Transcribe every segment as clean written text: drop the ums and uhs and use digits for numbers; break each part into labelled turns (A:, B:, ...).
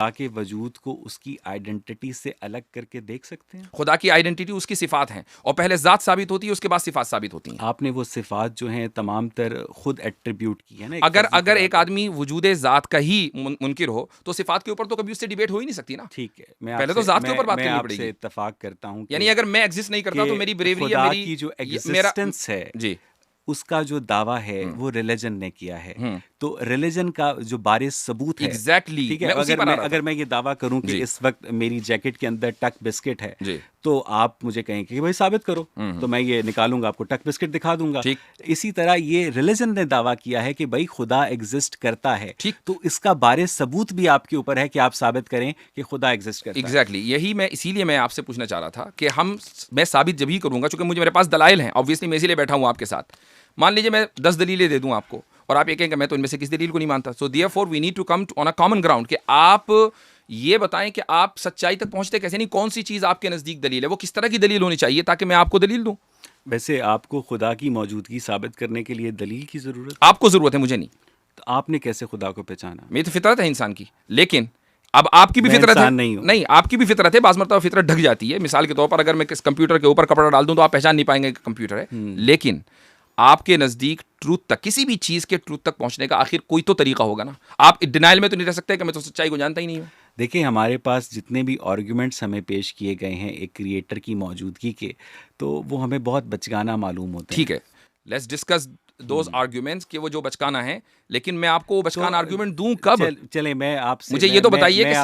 A: के वजूद को उसकी आइडेंटिटी से अलग करके देख सकते हैं?
B: खुदा की आइडेंटिटी उसकी सिफात हैं, और पहले ज़ात साबित होती है, उसके बाद सिफात साबित होती हैं।
A: आपने वो सिफात जो हैं तमाम तर खुद एट्रीब्यूट की है ना,
B: अगर एक आदमी वजूद ज़ात का ही मुनकिर हो तो सिफात के ऊपर तो कभी उससे डिबेट हो ही नहीं सकती ना।
A: ठीक है,
B: पहले तो ज़ात के ऊपर बात करनी
A: आपसे
B: पड़ेगी।
A: इत्तफाक करता हूँ
B: यानी अगर मैं एग्जिस्ट नहीं करता तो मेरी ब्रेवरी या मेरी
A: की जो
B: मेरा
A: एग्जिस्टेंस है
B: जी
A: उसका जो दावा है वो रिलीजन ने किया है। तो रिलीजन का जो बारिश सबूत है,
B: एग्जैक्टली
A: ठीक है, अगर मैं ये दावा करूं कि
B: जी।
A: इस वक्त मेरी जैकेट के अंदर टक बिस्किट है
B: जी।
A: तो आप मुझे कहेंगे कि भाई साबित करो, तो मैं ये निकालूंगा, आपको टक बिस्किट दिखा दूंगा। इसी तरह ये रिलीजन ने दावा किया है कि भाई खुदा एग्जिस्ट करता है, तो इसका बारिश सबूत भी आपके ऊपर है कि आप साबित करें कि खुदा एग्जिस्ट करता है।
B: एग्जैक्टली यही इसीलिए मैं आपसे पूछना चाह रहा था कि मैं साबित जब ही करूंगा, क्योंकि मुझे मेरे पास दलाइल हैं, ऑब्वियसली मैं इसीलिए बैठा हूं आपके साथ। मान लीजिए मैं 10 दलीलें दे दूं आपको और आप ये कहेंगे मैं तो इनमें से किस दलील को नहीं मानता। So therefore we need to come on a common ground कि आप ये बताएं कि आप सच्चाई तक पहुंचते कैसे, नहीं कौन सी चीज़ आपके नज़दीक दलील है, वो किस तरह की दलील होनी चाहिए ताकि मैं आपको दलील दूं।
A: वैसे आपको खुदा की मौजूदगी साबित करने के लिए दलील की ज़रूरत?
B: आपको ज़रूरत है, मुझे नहीं।
A: तो आपने कैसे खुदा को पहचाना?
B: मेरी तो फितरत है इंसान की, लेकिन अब आपकी भी फितरत है। नहीं, आपकी भी फितरत है, बाज़ मरतबा फितरत ढक जाती है। मिसाल के तौर पर अगर मैं किस कंप्यूटर के ऊपर कपड़ा डाल दूं तो आप पहचान नहीं पाएंगे कि कंप्यूटर है, लेकिन आपके नज़दीक ट्रूथ तक, किसी भी चीज़ के ट्रूथ तक पहुंचने का आखिर कोई तो तरीका होगा ना। आप डिनाइल में तो नहीं रह सकते कि मैं तो सच्चाई को जानता ही नहीं हूं।
A: देखिए, हमारे पास जितने भी आर्ग्यूमेंट्स हमें पेश किए गए हैं एक क्रिएटर की मौजूदगी के, तो वो हमें बहुत बचकाना मालूम होते हैं।
B: ठीक है, लेट्स डिस्कस दोज आर्ग्यूमेंट्स कि वो जो बचकाना है, लेकिन मैं आपको वो बचकाना आर्ग्यूमेंट दूं कब?
A: चले मैं आपसे,
B: मुझे ये तो बताइए कि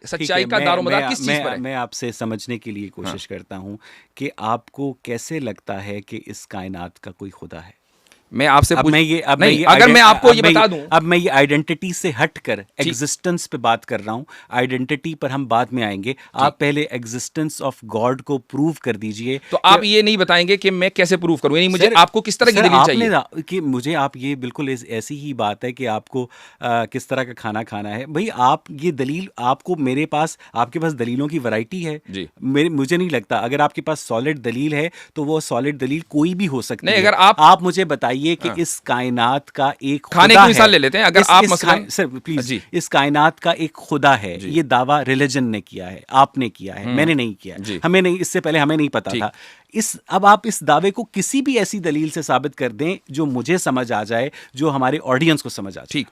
B: सच्चाई का दारोमदार किस चीज़ पर है?
A: मैं आपसे समझने के लिए कोशिश करता हूं कि आपको कैसे लगता है कि इस कायनात का कोई खुदा है।
B: मैं आपसे
A: अगर
B: मैं आपको ये बता दूं,
A: अब मैं ये आइडेंटिटी से हटकर एग्जिस्टेंस पे बात कर रहा हूं। आइडेंटिटी पर हम बाद में आएंगे, आप पहले एग्जिस्टेंस ऑफ गॉड को प्रूव कर दीजिए।
B: तो आप ये नहीं बताएंगे कि मैं कैसे प्रूव करूं, यानी मुझे आपको किस तरह की दलील चाहिए?
A: कि मुझे आप ये बिल्कुल ऐसी ही बात है कि आपको किस तरह का खाना खाना है। भाई आप ये दलील, आपको मेरे पास, आपके पास दलीलों की वैरायटी है। मुझे नहीं लगता अगर आपके पास सॉलिड दलील है तो वो सॉलिड दलील कोई भी हो सकती है।
B: अगर
A: आप मुझे बताइए कि इस कायनात का एक
B: खाने की मिसाल ले लेते हैं। अगर आप
A: सर प्लीज, इस कायनात का एक खुदा है, ये दावा रिलीजन ने किया है, आपने किया है, मैंने नहीं किया है, हमें नहीं, इससे पहले हमें नहीं पता था। अब आप इस दावे को किसी भी ऐसी दलील से साबित कर दें जो मुझे समझ आ जाए, जो हमारे ऑडियंस को समझ आ जाए।
B: ठीक,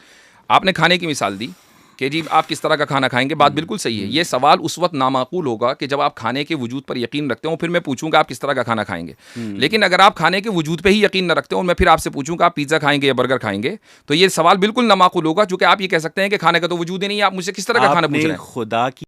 B: आपने खाने की मिसाल दी कि जी आप किस तरह का खाना खाएंगे, बात बिल्कुल सही है। ये सवाल उस वक्त नामाकूल होगा कि जब आप खाने के वजूद पर यकीन रखते हो, फिर मैं पूछूंगा आप किस तरह का खाना खाएंगे। लेकिन अगर आप खाने के वजूद पे ही यकीन न रखते हो और मैं फिर आपसे पूछूंगा आप पिज्जा खाएंगे या बर्गर खाएंगे, तो ये सवाल बिल्कुल नामाकूल होगा, क्योंकि आप ये कह सकते हैं कि खाने का तो वजूद ही नहीं है, आप मुझसे किस तरह का खाना पूछ रहे हैं।
A: खुदा की